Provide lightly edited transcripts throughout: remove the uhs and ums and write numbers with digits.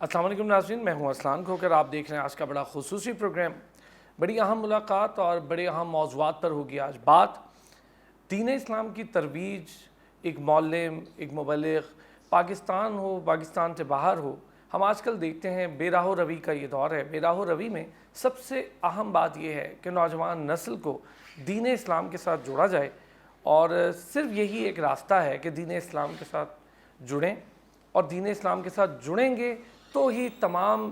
السلام علیکم ناظرین، میں ہوں ارسلان کھوکر۔ آپ دیکھ رہے ہیں آج کا بڑا خصوصی پروگرام۔ بڑی اہم ملاقات اور بڑے اہم موضوعات پر ہوگی آج بات۔ دین اسلام کی ترویج، ایک معلم، ایک مبلغ، پاکستان ہو، پاکستان سے باہر ہو، ہم آج کل دیکھتے ہیں بے راہ و روی کا یہ دور ہے۔ بے راہ و روی میں سب سے اہم بات یہ ہے کہ نوجوان نسل کو دین اسلام کے ساتھ جوڑا جائے، اور صرف یہی ایک راستہ ہے کہ دین اسلام کے ساتھ جڑیں، اور دین اسلام کے ساتھ جڑیں گے تو ہی تمام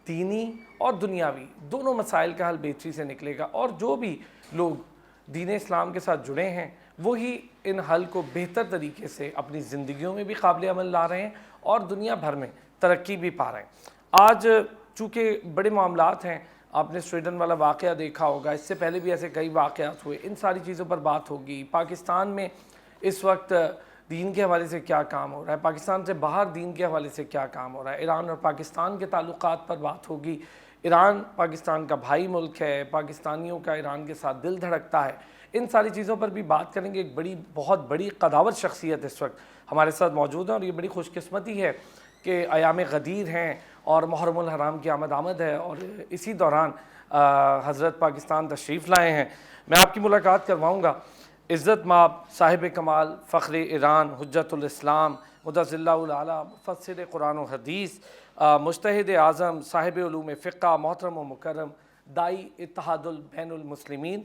دینی اور دنیاوی دونوں مسائل کا حل بہتری سے نکلے گا، اور جو بھی لوگ دین اسلام کے ساتھ جڑے ہیں وہی ان حل کو بہتر طریقے سے اپنی زندگیوں میں بھی قابل عمل لا رہے ہیں اور دنیا بھر میں ترقی بھی پا رہے ہیں۔ آج چونکہ بڑے معاملات ہیں، آپ نے سویڈن والا واقعہ دیکھا ہوگا، اس سے پہلے بھی ایسے کئی واقعات ہوئے، ان ساری چیزوں پر بات ہوگی۔ پاکستان میں اس وقت دین کے حوالے سے کیا کام ہو رہا ہے، پاکستان سے باہر دین کے حوالے سے کیا کام ہو رہا ہے، ایران اور پاکستان کے تعلقات پر بات ہوگی۔ ایران پاکستان کا بھائی ملک ہے، پاکستانیوں کا ایران کے ساتھ دل دھڑکتا ہے۔ ان ساری چیزوں پر بھی بات کریں گے۔ ایک بہت بڑی قداور شخصیت اس وقت ہمارے ساتھ موجود ہیں، اور یہ بڑی خوش قسمتی ہے کہ ایام غدیر ہیں اور محرم الحرام کی آمد ہے، اور اسی دوران حضرت پاکستان تشریف لائے ہیں۔ میں آپ کی ملاقات کرواؤں گا عزت مآب صاحب کمال فخر ایران حجت الاسلام مدظ اللہ العلیٰ مفسر قرآن و حدیث مجتہد اعظم صاحب علوم فقہ محترم و مکرم دائی اتحاد البین المسلمین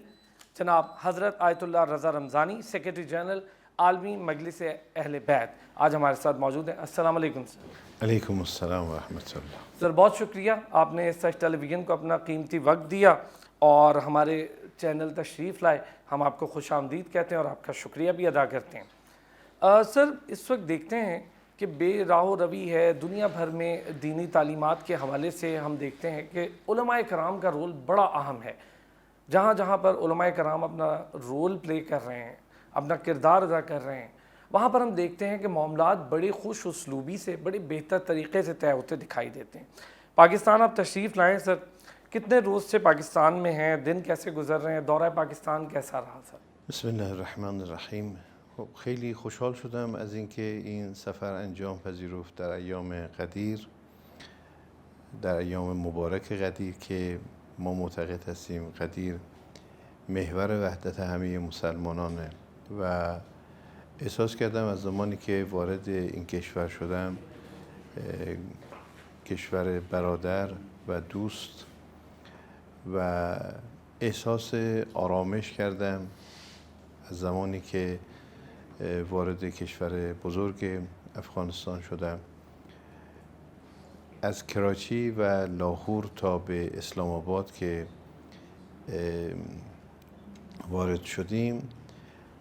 جناب حضرت آیت اللہ رضا رمضانی، سیکریٹری جنرل عالمی مجلس اہل بیت، آج ہمارے ساتھ موجود ہیں۔ السلام علیکم سر۔ علیکم السلام ورحمۃ اللہ۔ سر بہت شکریہ، آپ نے سچ ٹیلی ویژن کو اپنا قیمتی وقت دیا اور ہمارے چینل تشریف لائے۔ ہم آپ کو خوش آمدید کہتے ہیں اور آپ کا شکریہ بھی ادا کرتے ہیں۔ سر اس وقت دیکھتے ہیں کہ بے راہ و روی ہے دنیا بھر میں، دینی تعلیمات کے حوالے سے ہم دیکھتے ہیں کہ علماء کرام کا رول بڑا اہم ہے۔ جہاں جہاں پر علماء کرام اپنا رول پلے کر رہے ہیں، اپنا کردار ادا کر رہے ہیں، وہاں پر ہم دیکھتے ہیں کہ معاملات بڑی خوش اسلوبی سے، بڑے بہتر طریقے سے طے ہوتے دکھائی دیتے ہیں۔ پاکستان آپ تشریف لائیں سر، کتنے روز سے پاکستان میں ہیں، دن کیسے گزر رہے ہیں، دورہ پاکستان کیسا رہا سر؟ بسم الله الرحمن الرحیم. خیلی خوشحال شدم از اینکه این سفر انجام پذیرفت در ایام قدیر، در ایام مبارک قدیر که ما معتقد هستیم قدیر محور وحدت همه مسلمانانه، و احساس کردم از زمانی که وارد این کشور شدم، کشور برادر و دوست، و احساس آرامش کردم از زمانی که وارد کشور بزرگ افغانستان شدم. از کراچی و لاهور تا به اسلام آباد که وارد شدیم،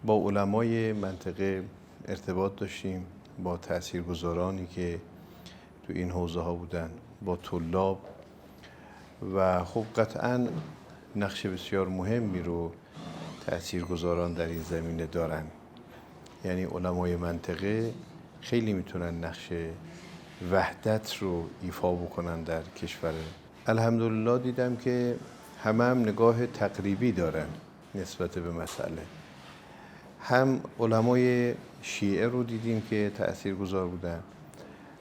با علمای منطقه ارتباط داشتیم، با تاثیرگذارانی که تو این حوزه ها بودن، با طلاب، و خب قطعا نقش بسیار مهمی رو تاثیرگذاران در این زمینه دارن. یعنی علمای منطقه خیلی میتونن نقش وحدت رو ایفا بکنن در کشور. الحمدلله دیدم که همه هم نگاه تقریبی دارن نسبت به مسئله. هم علمای شیعه رو دیدیم که تاثیرگذار بودن،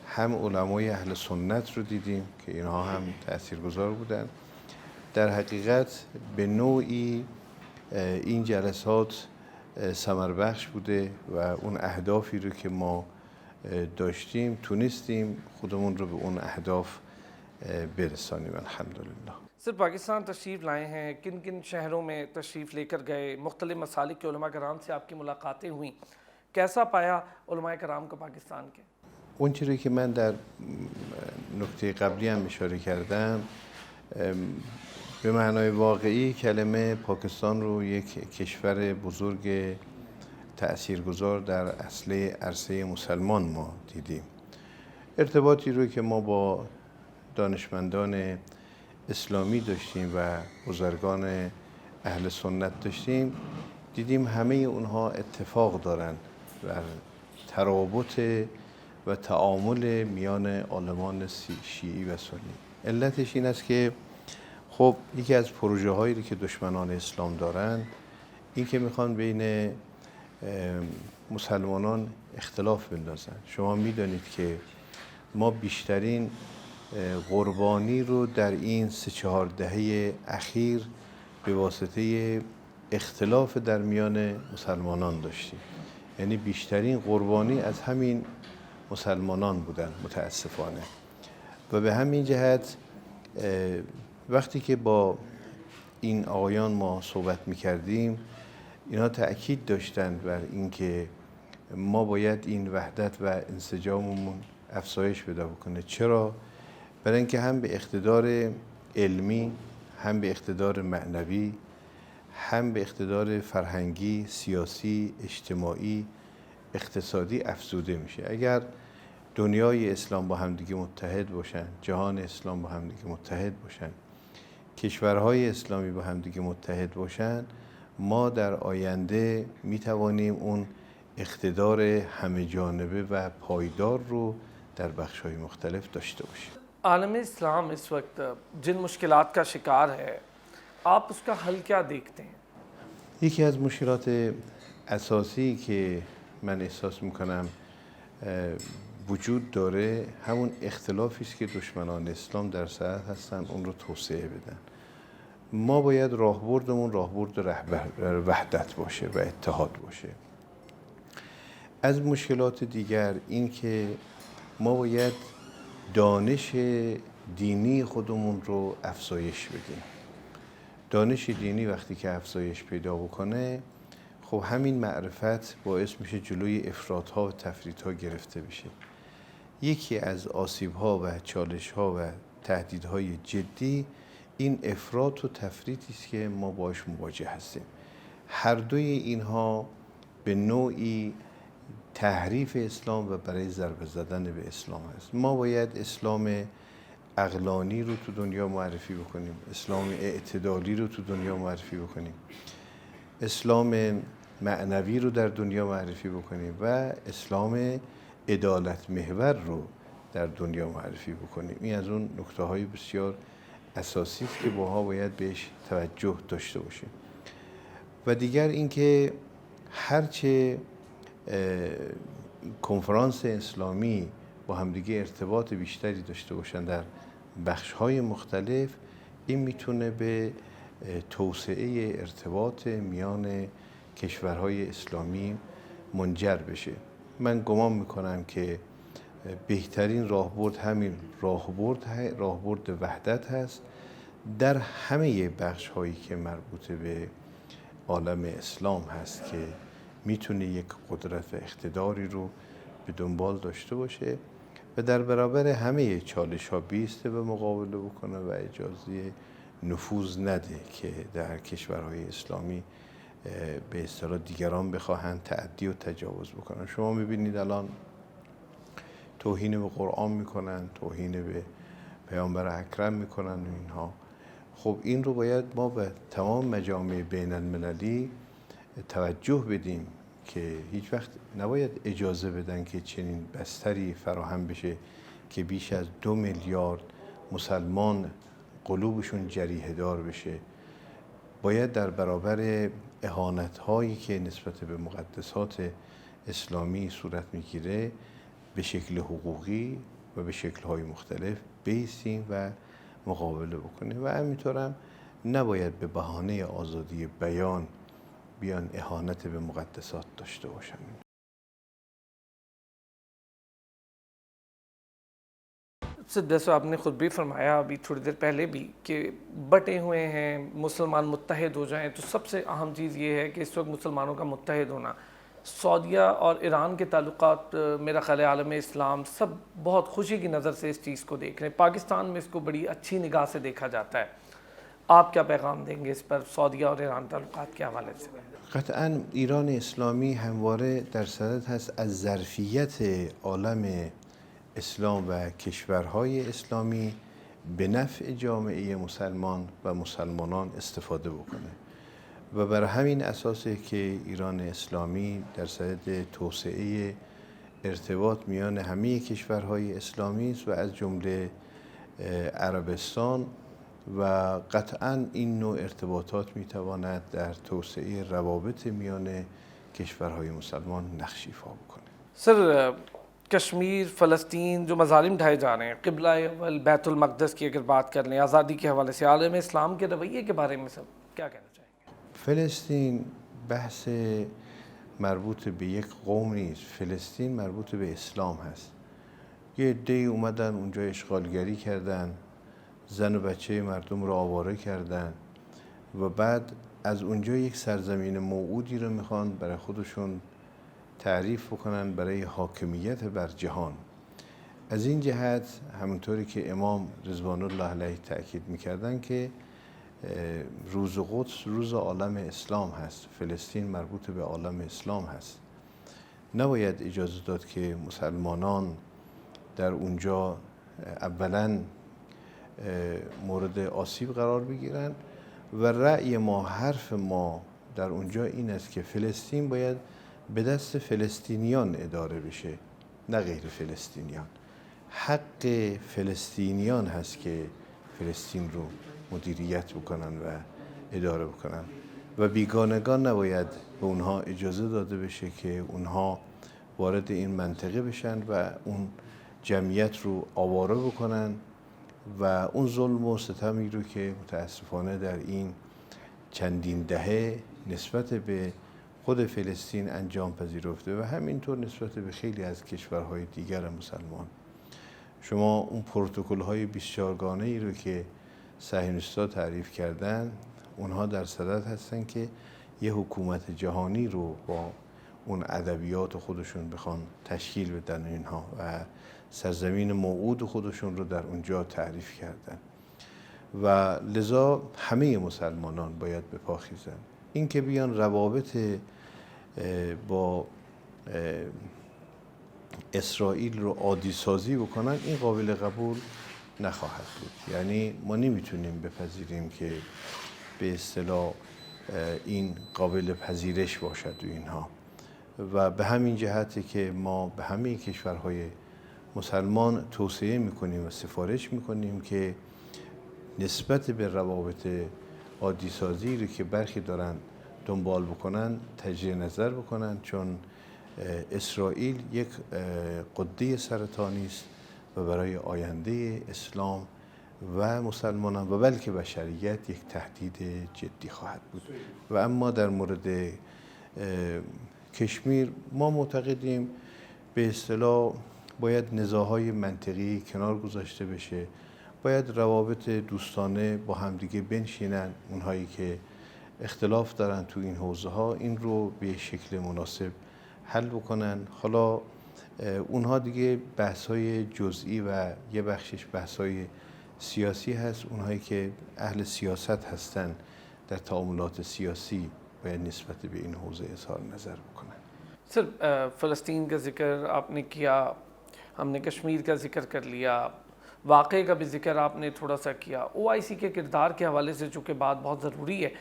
هم علمای اهل سنت رو دیدیم که اینها هم تاثیرگذار بودن. در حقیقت به نوعی این جلسات ثمر بخش بوده و اون اهدافی رو که ما داشتیم تونستیم خودمون رو به اون اهداف برسانیم الحمدلله. سر پاکستان تشریف لائے ہیں، کن کن شہروں میں تشریف لے کر گئے، مختلف مسالک کے علماء کرام سے آپ کی ملاقاتیں ہوئیں، کیسا پایا علماء کرام کو پاکستان کے؟ اون چیزی که من در نکته قبلی هم اشاره کردم، به معنای واقعی کلمه پاکستان رو یک کشور بزرگ تأثیرگذار در اصل عرصه مسلمان ما دیدیم. ارتباطی رو که ما با دانشمندان اسلامی داشتیم و بزرگان اهل سنت داشتیم، دیدیم همه اونها اتفاق دارن و ترابط و تعامل میان عالمان شیعی و سنی. علتش این است که خب یکی از پروژه هایی که دشمنان اسلام دارن این که میخوان بین مسلمانان اختلاف بندازن. شما میدانید که ما بیشترین قربانی رو در این 3-4 دهه اخیر به واسطه اختلاف در میان مسلمانان داشتیم. یعنی بیشترین قربانی از همین مسلمانان بودن متاسفانه. و به همین جهت وقتی که با این آقایان ما صحبت می‌کردیم، اینا تأکید داشتند بر اینکه ما باید این وحدت و انسجاممون افزایش پیدا بکنه. چرا؟ برای اینکه هم به اقتدار علمی، هم به اقتدار معنوی، هم به اقتدار فرهنگی، سیاسی، اجتماعی، اقتصادی افزوده میشه. اگر دنیای اسلام با همدیگه متحد باشن، جهان اسلام با همدیگه متحد باشن، کشورهای اسلامی با همدیگه متحد باشن، ما در آینده میتوانیم اون اقتدار همه جانبه و پایدار رو در بخش‌های مختلف داشته باشیم. عالم اسلام इस वक्त जिन मुश्किलात का शिकार है, आप उसका हल क्या देखते हैं? یکی از مشکلات اساسی که من احساس میکنم وجود داره همون اختلافی است که دشمنان اسلام در سر هستن اون رو توسعه بدن. ما باید راهبردمون راهبرد وحدت باشه و اتحاد باشه. از مشکلات دیگر این که ما باید دانش دینی خودمون رو افزایش بدیم. دانش دینی وقتی که افزایش پیدا بکنه، خب همین معرفت باعث میشه جلوی افراط‌ها و تفریط‌ها گرفته بشه. یکی از آسیب‌ها و چالش‌ها و تهدیدهای جدی این افراط و تفریطی است که ما باهاش مواجه هستیم. هر دوی اینها به نوعی تحریف اسلام و برای ضربه زدن به اسلام هست. ما باید اسلام عقلانی رو تو دنیا معرفی بکنیم، اسلام اعتدالی رو تو دنیا معرفی بکنیم، اسلام معنوی رو در دنیا معرفی بکنیم و اسلام عدالت محور رو در دنیا معرفی بکنیم. این از اون نکته‌های بسیار اساسی است که باها باید بهش توجه داشته باشیم. و دیگر اینکه هرچه کنفرانس اسلامی با همدیگه ارتباط بیشتری داشته باشن در بخش‌های مختلف، این میتونه به توسعه ارتباط میان کشورهای اسلامی منجر بشه. من گمان میکنم که بهترین راهبرد همین راهبرد وحدت هست در همه بخش‌هایی که مربوط به عالم اسلام هست که میتونه یک قدرت و اقتداری رو به دنبال داشته باشه و در برابر همه چالش‌ها بیسته و مقابله بکنه و اجازه نفوذ نده که در کشورهای اسلامی به اصطلاح دیگران بخواهند تعدی و تجاوز بکنن. شما میبینید الان توهین به قرآن میکنن، توهین به پیامبر اکرم میکنن و اینها. خب این رو باید ما به تمام مجامع بین المللی توجه بدیم که هیچ وقت نباید اجازه بدن که چنین بستری فراهم بشه که بیش از 2 میلیارد مسلمان قلوبشون جریحه دار بشه. باید در برابر اهانت‌هایی که نسبت به مقدسات اسلامی صورت میگیره به شکل حقوقی و به شکل‌های مختلف بایستیم و مقابله بکنیم و همینطور هم نباید به بهانه آزادی بیان بیان اهانت به مقدسات داشته باشن. जैसे आपने खुद भी फरमाया अभी थोड़ी देर पहले भी कि बटे हुए हैं, मुसलमान मुत्तहिद हो जाएं, तो सबसे अहम चीज़ ये है कि इस वक्त मुसलमानों का मुत्तहिद होना। सऊदीया और ईरान के ताल्लुकात, मेरा ख़्याल है आलम इस्लाम सब बहुत खुशी की नज़र से इस चीज़ को देख रहे हैं। पाकिस्तान में इसको बड़ी अच्छी निगाह से देखा जाता है। आप क्या पैगाम देंगे इस पर सऊदीया और ईरान ताल्लुकात के हवाले से? قطعاً ایران اسلامی همواره در صدد هست از ظرفیت عالم اسلام و کشورهای اسلامی به نفع جامعه مسلمان و مسلمانان استفاده بکنه و بر همین اساسه که ایران اسلامی در صدد توسعه ارتباط میان همه کشورهای اسلامی است و از جمله عربستان و قطعاً این نوع ارتباطات میتواند در توسعه روابط میان کشورهای مسلمان نقش ایفا بکنه. सर, कश्मीर फ़लस्तीन जो मज़ालिम ढाए जा रहे हैं, क़िबला अव्वल बैतुल मक़दस की अगर बात कर लें, आज़ादी के हवाले से आलम इस्लाम के रवैये के बारे में सब क्या कहना चाहेंगे? فلسطین بحث مربوط به یک قوم نیست. فلسطین مربوط به اسلام هست. یه عده‌ای اومدن اونجا اشغالگری کردن، زن و بچه مردم رو آواره کردن و بعد از اونجا یک سرزمین موعودی رو میخوان برای خودشون تعریف بکنن برای حاکمیت بر جهان. از این جهت همونطوری که امام رضوان الله علیه تأکید میکردن که روز قدس روز عالم اسلام هست، فلسطین مربوط به عالم اسلام هست. نباید اجازه داد که مسلمانان در اونجا اولا مورد آسیب قرار بگیرن و رأی ما، حرف ما در اونجا این است که فلسطین باید به دست فلسطینیان اداره بشه، نه غیر فلسطینیان. حق فلسطینیان هست که فلسطین رو مدیریت بکنن و اداره بکنن و بیگانگان نباید به اونها اجازه داده بشه که اونها وارد این منطقه بشن و اون جمعیت رو آواره بکنن و اون ظلم و ستمی رو که متاسفانه در این چندین دهه نسبت به خود فلسطین انجام پذیرفته و همینطور نسبت به خیلی از کشورهای دیگر مسلمان. شما اون پروتکل‌های 24 گانه‌ای رو که صهیونیست‌ها تعریف کردن، اونها در صدد هستن که یه حکومت جهانی رو با اون ادبیات خودشون بخوان تشکیل بدن اینها و سرزمین موعود خودشون رو در اونجا تعریف کردن و لذا همه مسلمانان باید به پا خیزن. این که بیان روابط با اسرائیل رو عادی سازی بکنن، این قابل قبول نخواهد بود. یعنی ما نمیتونیم بپذیریم که به اصطلاح این قابل پذیرش باشد و اینها و به همین جهته که ما به همه کشورهای مسلمان توصیه میکنیم و سفارش میکنیم که نسبت به روابط عادی سازی رو که برخی دارن دنبال بکنن تجدید نظر بکنن، چون اسرائیل یک قده سرطانی است و برای آینده اسلام و مسلمانان و بلکه بشریت یک تهدید جدی خواهد بود. و اما در مورد کشمیر ما معتقدیم به اصطلاح باید نزاع‌های منطقی کنار گذاشته بشه، باید روابط دوستانه با همدیگه بنشینن، اونهایی که اختلاف دارن تو این حوزه ها این رو به شکل مناسب حل بکنن. حالا اونها دیگه بحث‌های جزئی و یه بخشش بحث‌های سیاسی هست، اونهایی که اهل سیاست هستن در تعاملات سیاسی باید نسبت به این حوزه اظهار نظر بکنن. सर फ़लस्तीन का ज़िक्र आपने किया, हमने कश्मीर का ज़िक्र कर लिया, वाक़े का भी ज़िक्र आपने थोड़ा सा किया। ओआईसी के किरदार के हवाले से चूँकि बात बहुत ज़रूरी है,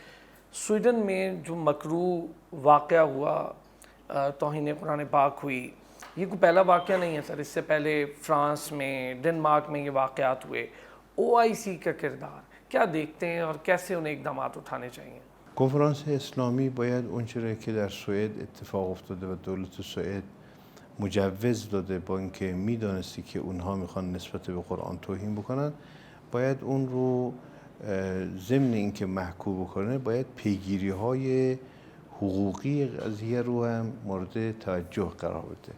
स्वीडन में जो मकरू वाक़या हुआ, तौहीन कुरान पाक हुई, ये कोई पहला वाक़या नहीं है सर। इससे पहले फ़्रांस में, डेनमार्क में ये वाक़यात हुए। ओआईसी का किरदार क्या देखते हैं और कैसे उन्हें इक़दामात उठाने चाहिए? کنفرانس اسلامی باید اونچه را که در سوئد اتفاق افتاده و دولت سوئد مجوز داده با اینکه میدانستی که اونها میخوان نسبت به قرآن توهین بکنن، باید اون رو ضمن اینکه محکوم بکنه باید پیگیری های حقوقی قضیه رو هم مورد توجه قرار بده.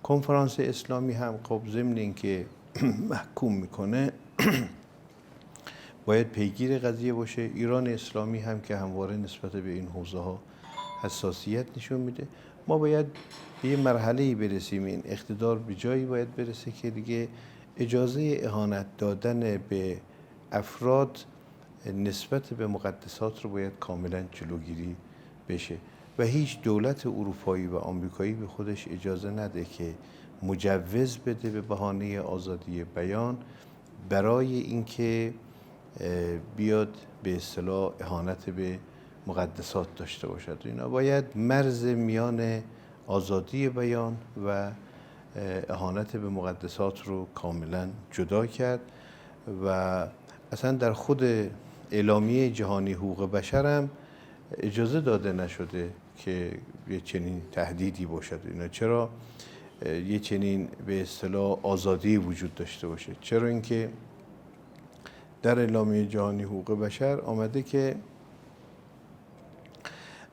کنفرانس اسلامی هم خب ضمن اینکه محکوم میکنه باید پیگیر قضیه باشه. ایران اسلامی هم که همواره نسبت به این حوزه ها حساسیت نشون میده. ما باید به یه مرحله‌ای برسیم، این اقتدار به جایی باید برسه که دیگه اجازه اهانت دادن به افراد نسبت به مقدسات رو باید کاملا جلوگیری بشه و هیچ دولت اروپایی و آمریکایی به خودش اجازه نده که مجوز بده به بهانه آزادی بیان برای اینکه بیاد به اصطلاح اهانت به مقدسات داشته باشد. اینا باید مرز میان آزادی بیان و اهانت به مقدسات رو کاملا جدا کرد و اصلا در خود اعلامیه جهانی حقوق بشر هم اجازه داده نشده که یه چنین تهدیدی باشد. اینا چرا؟ یه چنین به اصطلاح آزادی وجود داشته باشه. چرا اینکه در اعلامیه جهانی حقوق بشر آمده که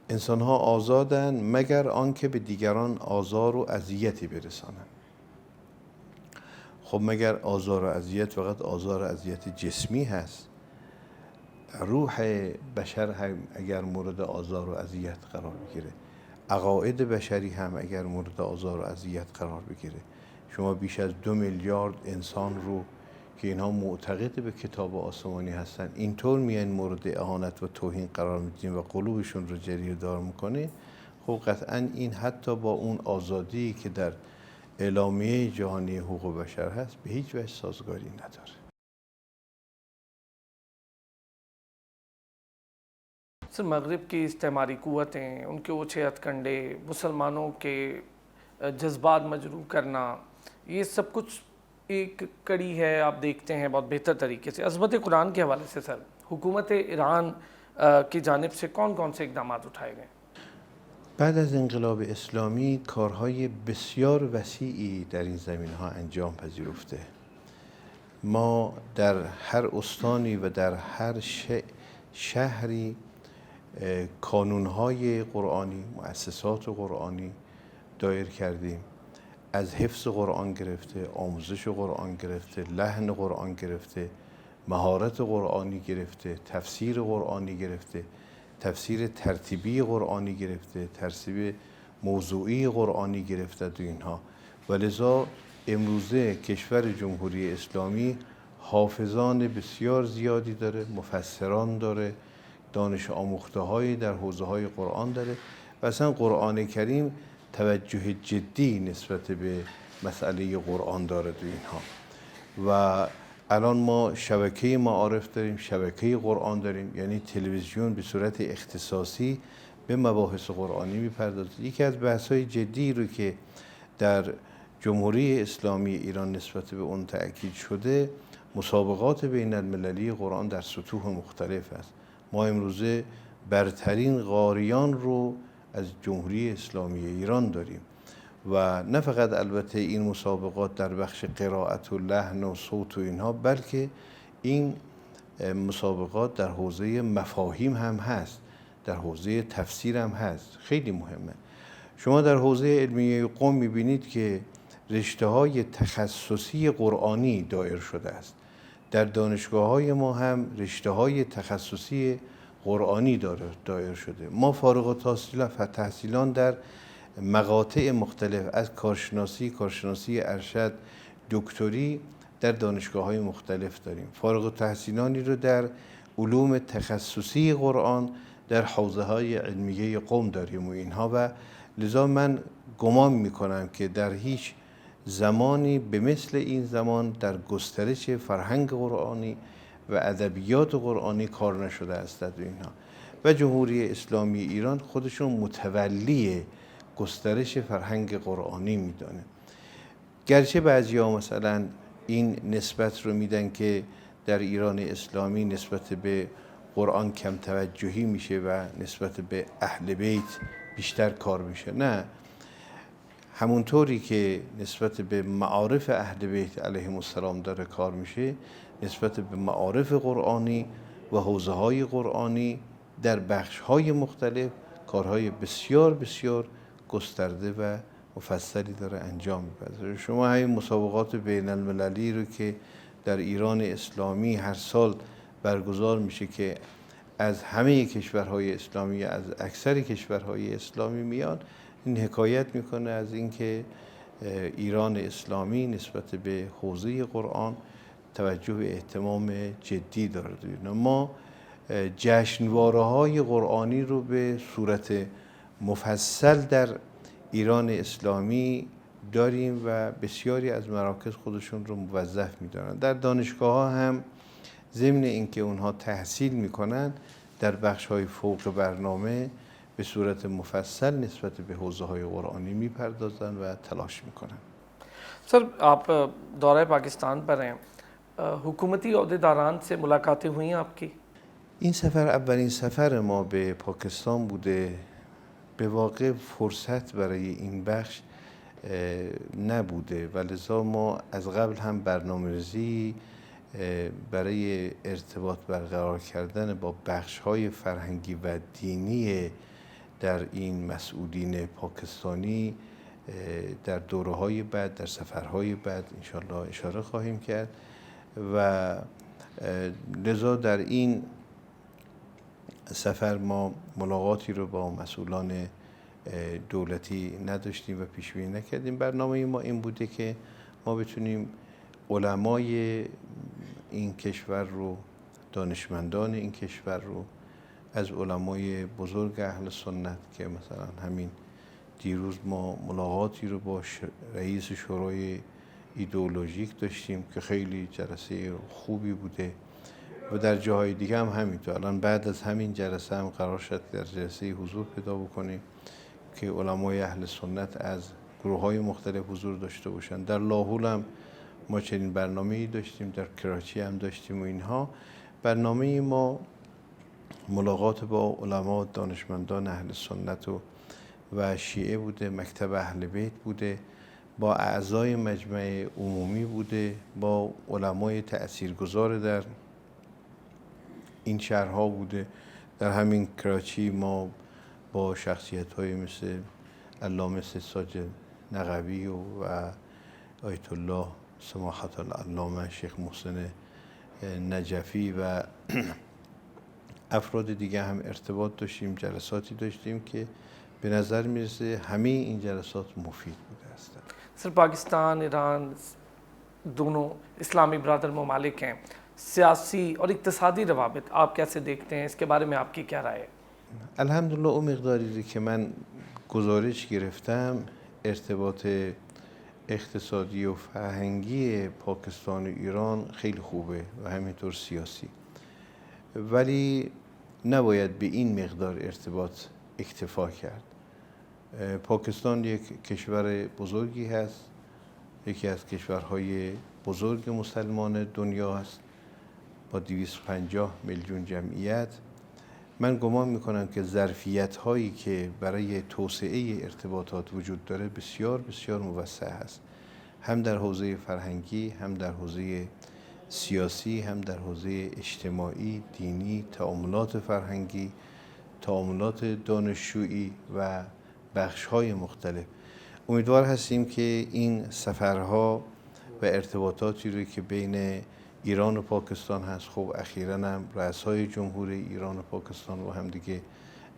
انسان‌ها آزادند مگر آنکه به دیگران آزار و اذیتی برسانند. خب مگر آزار و اذیت فقط آزار و اذیت جسمی هست؟ روح بشر هم اگر مورد آزار و اذیت قرار بگیره، عقاید بشری هم اگر مورد آزار و اذیت قرار بگیره، شما بیش از 2 میلیارد انسان رو که اینها معتقد به کتاب آسمانی هستن اینطور میان مورد اهانت و توهین قرار میدین و قلوبشون رو جریه دار میکنه. خب قطعا این حتی با اون آزادی که در اعلامیه جهانی حقوق بشر هست به هیچ وجه سازگاری نداره. सर मगरिब की इस्तेमारी क़ुव्वतें, उनके ओछे हथकंडे, मुसलमानों के जज्बात मजरूह करना, ये सब कुछ एक कड़ी है, आप देखते हैं बहुत बेहतर तरीके से। अज़मत कुरान के हवाले से सर हुकूमत ईरान की जानिब से कौन कौन से इक़दाम उठाए गए؟ بعد از انقلاب اسلامی کارهای بسیار وسیعی در این زمینها انجام پذیرفته. ما در هر استانی و در هر شهری کانونهای قرآنی، مؤسسات قرآنی دایر کردیم. از حفظ قرآن گرفته، آموزش قرآن گرفته، لحن قرآن گرفته، مهارت قرآنی گرفته، تفسیر قرآنی گرفته، تفسیر ترتیبی قرآنی گرفته، ترتیب موضوعی قرآنی گرفته دو اینها. و لذا امروزه کشور جمهوری اسلامی حافظان بسیار زیادی داره، مفسران داره، دانش آموخته هایی در حوزه های قرآن داره و اصلا قرآن کریم توجه جدی نسبت به مسئله قرآن داره دو اینها. و الان ما شبکه معارف داریم، شبکه قرآن داریم، یعنی تلویزیون به صورت اختصاصی به مباحث قرآنی میپردازه. یکی از بحث‌های جدی رو که در جمهوری اسلامی ایران نسبت به اون تأکید شده مسابقات بین المللی قرآن در سطوح مختلف است. ما امروزه برترین قاریان رو از جمهوری اسلامی ایران داریم و نه فقط البته این مسابقات در بخش قرائت و لحن و صوت و اینها، بلکه این مسابقات در حوزه مفاهیم هم هست، در حوزه تفسیر هم هست. خیلی مهمه. شما در حوزه علمیه قم میبینید که رشته‌های تخصصی قرآنی دایر شده است. در دانشگاه‌های ما هم رشته‌های تخصصی قرآنی دایر شده. ما فارغ التحصیلان در مقاطع مختلف از کارشناسی ارشد، دکتری در دانشگاه‌های مختلف داریم. فارغ التحصیلانی رو در علوم تخصصی قرآن در حوزه‌های علمیه قم داریم و اینها. و لذا من گمان می‌کنم که در هیچ زمانی به مثل این زمان در گسترش فرهنگ قرآنی و ادبیات قرآنی کار نشده است در اینها. و جمهوری اسلامی ایران خودشون متولی گسترش فرهنگ قرآنی میدانه. گرچه بعضیا مثلا این نسبت رو میدن که در ایران اسلامی نسبت به قرآن کم توجهی میشه و نسبت به اهل بیت بیشتر کار میشه. نه، همونطوری که نسبت به معارف اهل بیت علیهم السلام داره کار میشه، نسبت به معارف قرآنی و حوزه های قرآنی در بخش های مختلف کارهای بسیار بسیار گسترده و مفصلی داره انجام میپذیره. شما همین مسابقات بین المللی رو که در ایران اسلامی هر سال برگزار میشه که از همه کشورهای اسلامی، از اکثر کشورهای اسلامی میان، این حکایت میکنه از اینکه ایران اسلامی نسبت به حوزه قرآن توجه و اهتمام جدی داره. ما جشنواره‌های قرآنی رو به صورت مفصل در ایران اسلامی داریم و بسیاری از مراکز خودشون رو موظف میدارن. در دانشگاه‌ها هم ضمن اینکه اونها تحصیل میکنن در بخش‌های فوق برنامه به صورت مفصل نسبت به حوزه‌های قرآنی میپردازن و تلاش میکنن. सर आप दौरे पाकिस्तान पर हैं, हुकूमती अहदेदारान से मुलाकातें हुई हैं आपकी? این سفر اولین سفر ما به پاکستان بوده. به واقع فرصت برای این بخش نبوده و لذا ما از قبل هم برنامه‌ریزی برای ارتباط برقرار کردن با بخش‌های فرهنگی و دینی در این مسئولین پاکستانی در دوره‌های بعد، در سفرهای بعد انشاءالله اشاره خواهیم کرد و لذا در این سفر ما ملاقاتی رو با مسئولان دولتی نداشتیم و پیش‌بینی نکردیم. برنامه ما این بوده که ما بتونیم علمای این کشور رو، دانشمندان این کشور رو، از علمای بزرگ اهل سنت که مثلا همین دیروز ما ملاقاتی رو با رئیس شورای ایدئولوژیک داشتیم که خیلی جلسه خوبی بوده و در جاهای دیگه هم همینطور. الان بعد از همین جلسه هم قرار شد در جلسه حضور پیدا بکنیم که علمای اهل سنت از گروه‌های مختلف حضور داشته باشند. در لاهول هم ما چنین برنامه‌ای داشتیم، در کراچی هم داشتیم و اینها. برنامه ما ملاقات با علما، دانشمندان اهل سنت و شیعه بوده، مکتب اهل بیت بوده، با اعضای مجمع عمومی بوده، با علمای تأثیرگذار در این شهرها بوده. در همین کراچی ما با شخصیت‌های مثل علامه ساجد نقوی و آیت الله سماحت العلامه شیخ محسن نجفی و افراد دیگه هم ارتباط داشتیم، جلساتی داشتیم که به نظر میرسه همه این جلسات مفید بوده هستند. सर पाकिस्तान ईरान दोनों इस्लामी ब्रादर ममालिक हैं, सियासी और इक्तिसादी रवाबित आप कैसे देखते हैं, इसके बारे में आपकी क्या राय है؟ الحمدلله اون مقداری که من گزارش گرفتم ارتباط اقتصادی و فرهنگی پاکستان و ایران خیلی خوبه و همینطور سیاسی، ولی نباید به این مقدار ارتباط اکتفا کرد. پاکستان یک کشور بزرگی هست، یکی از کشورهای بزرگ مسلمان دنیا است با 250 میلیون جمعیت. من گمان میکنم که ظرفیت هایی که برای توسعه ارتباطات وجود داره بسیار بسیار موسع است، هم در حوزه فرهنگی، هم در حوزه سیاسی، هم در حوزه اجتماعی، دینی، تعاملات فرهنگی، تعاملات دانشجویی و بخش‌های مختلف. امیدوار هستیم که این سفرها و ارتباطاتی رو که بین ایران و پاکستان هست، خب اخیراً هم رؤسای جمهور ایران و پاکستان با هم دیگه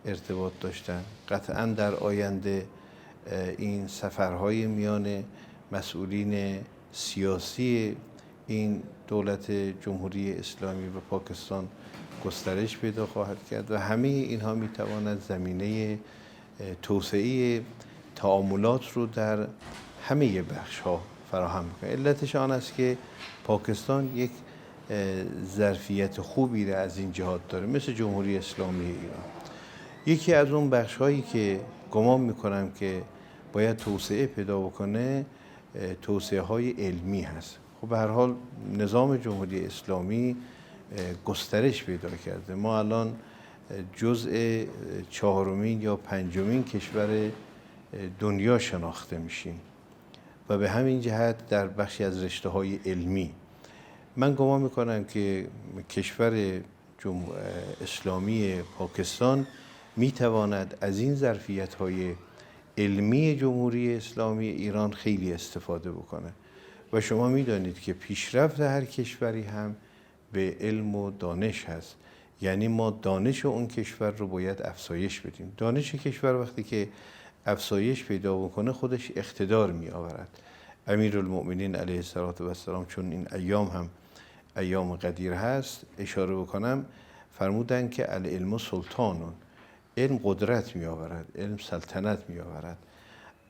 ارتباط داشتن، قطعاً در آینده این سفرهای میان مسئولین سیاسی این دولت جمهوری اسلامی و پاکستان گسترش پیدا خواهد کرد و همه اینها میتواند زمینه توسعه تعاملات رو در همه بخش‌ها فراهم می‌کنه. علتش آن است که پاکستان یک ظرفیت خوبی را از این جهات داره، مثل جمهوری اسلامی ایران. یکی از اون بخش‌هایی که گمان می‌کنم که باید توسعه پیدا بکنه توسعه‌های علمی هست. خب به هر حال نظام جمهوری اسلامی گسترش پیدا کرده. ما الان جزء چهارمین یا پنجمین کشور دنیا شناخته میشیم و به همین جهت در بخشی از رشته‌های علمی من گمان میکنم که کشور اسلامی پاکستان میتواند از این ظرفیت‌های علمی جمهوری اسلامی ایران خیلی استفاده بکنه و شما میدانید که پیشرفت هر کشوری هم به علم و دانش هست. یعنی ما دانش اون کشور رو باید افزایش بدیم. دانش کشور وقتی که افزایش پیدا بکنه خودش اقتدار می آورد. امیرالمؤمنین علیه السلام چون این ایام هم ایام قدیر هست اشاره بکنم، فرمودن که العلم سلطانون، علم قدرت می آورد، علم سلطنت می آورد.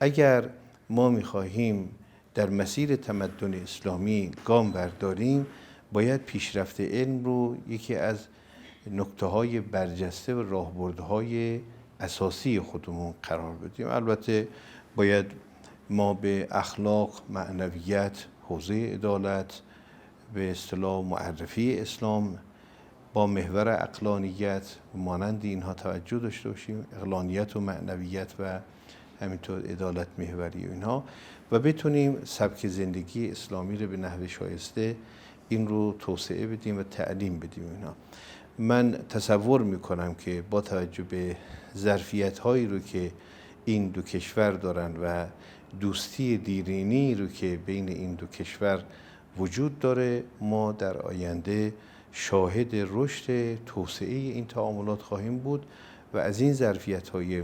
اگر ما می خواهیم در مسیر تمدن اسلامی گام برداریم باید پیشرفت علم رو یکی از نکته‌های برجسته و راهبردهای اساسی خودمون قرار بدیم. البته باید ما به اخلاق، معنویت، حوزه عدالت، به اصطلاح معرفی اسلام با محور عقلانیت مانند اینها توجه داشته باشیم. عقلانیت و معنویت و همینطور عدالت محوری و اینها و بتونیم سبک زندگی اسلامی رو به نحو شایسته این رو توسعه بدیم و تعلیم بدیم اینها. من تصور میکنم که با توجه به ظرفیت هایی رو که این دو کشور دارن و دوستی دیرینی رو که بین این دو کشور وجود داره، ما در آینده شاهد رشد توسعه این تعاملات خواهیم بود و از این ظرفیت‌های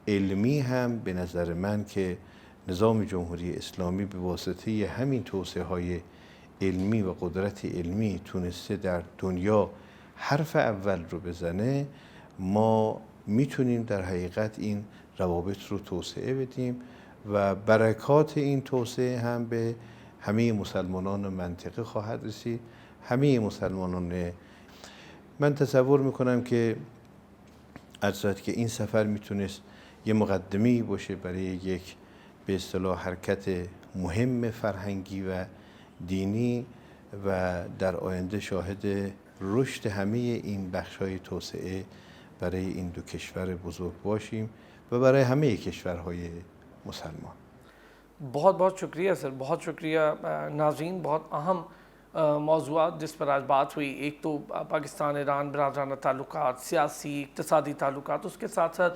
علمی هم به نظر من که نظام جمهوری اسلامی به واسطه همین توسعه‌های علمی و قدرت علمی تونسته در دنیا حرف اول رو بزنه، ما میتونیم در حقیقت این روابط رو توسعه بدیم و برکات این توسعه هم به همه مسلمانان منطقه خواهد رسید. همه مسلمانان، من تصور میکنم که ارزاد که این سفر میتونست یه مقدمه‌ای باشه برای یک به اصطلاح حرکت مهم فرهنگی و دینی و در آینده شاهد رشد همه این بخش‌های توسعه برای این دو کشور بزرگ باشیم و برای همه کشورهای مسلمان. बहुत बहुत शुक्रिया सर, बहुत शुक्रिया नाज़रीन. बहुत अहम मौज़ूआत जिस पर आज बात हुई, एक तो पाकिस्तान ईरान बरादराना ताल्लुकात, सियासी इक़्तिसादी ताल्लुकात, उसके साथ साथ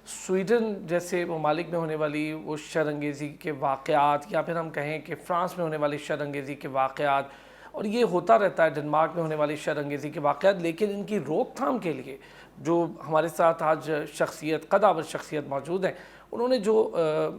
स्वीडन जैसे ममालिक में होने वाली वो शरअंगेज़ी के वाक़यात, या फिर हम कहें कि फ़्रांस में होने वाली शरअंगेज़ी के वाक़यात, और ये होता रहता है डेनमार्क में होने वाली शरअंगेज़ी के वाक़यात, लेकिन इनकी रोकथाम के लिए जो हमारे साथ आज शख्सियत कदावर शख्सियत मौजूद हैं, उन्होंने जो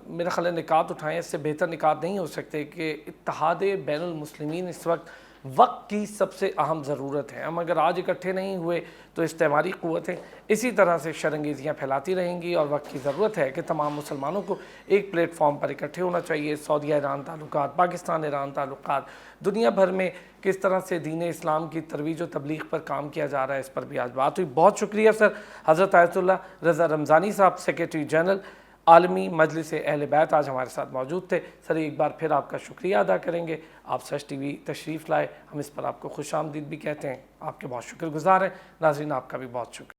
मेरा ख्याल है निकात उठाए, इससे बेहतर निकात नहीं हो सकते कि इत्तेहाद बैनुल मुस्लिमीन इस वक्त की सबसे अहम ज़रूरत है. हम अगर आज इकट्ठे नहीं हुए तो इस्तेमारी क़ुव्वतें इसी तरह से शरअंगेज़ियाँ फैलाती रहेंगी और वक्त की ज़रूरत है कि तमाम मुसलमानों को एक प्लेटफॉर्म पर इकट्ठे होना चाहिए. सऊदीया ईरान ताल्लुकात, पाकिस्तान ईरान ताल्लुकात, दुनिया भर में किस तरह से दीन इस्लाम की तरवीज व तबलीग पर काम किया जा रहा है, इस पर भी आज बात हुई. बहुत शुक्रिया सर. हज़रत आयतुल्लाह रज़ा रमज़ानी साहब, सेक्रेटरी जनरल आलमी मजलिस अहले बैत, आज हमारे साथ मौजूद थे. सर एक बार फिर आपका शुक्रिया अदा करेंगे, आप सच टीवी तशरीफ़ लाए, हम इस पर आपको खुशामदीद भी कहते हैं. आपके बहुत शुक्रगुज़ार हैं. नाज़रीन आपका भी बहुत शुक्रिया.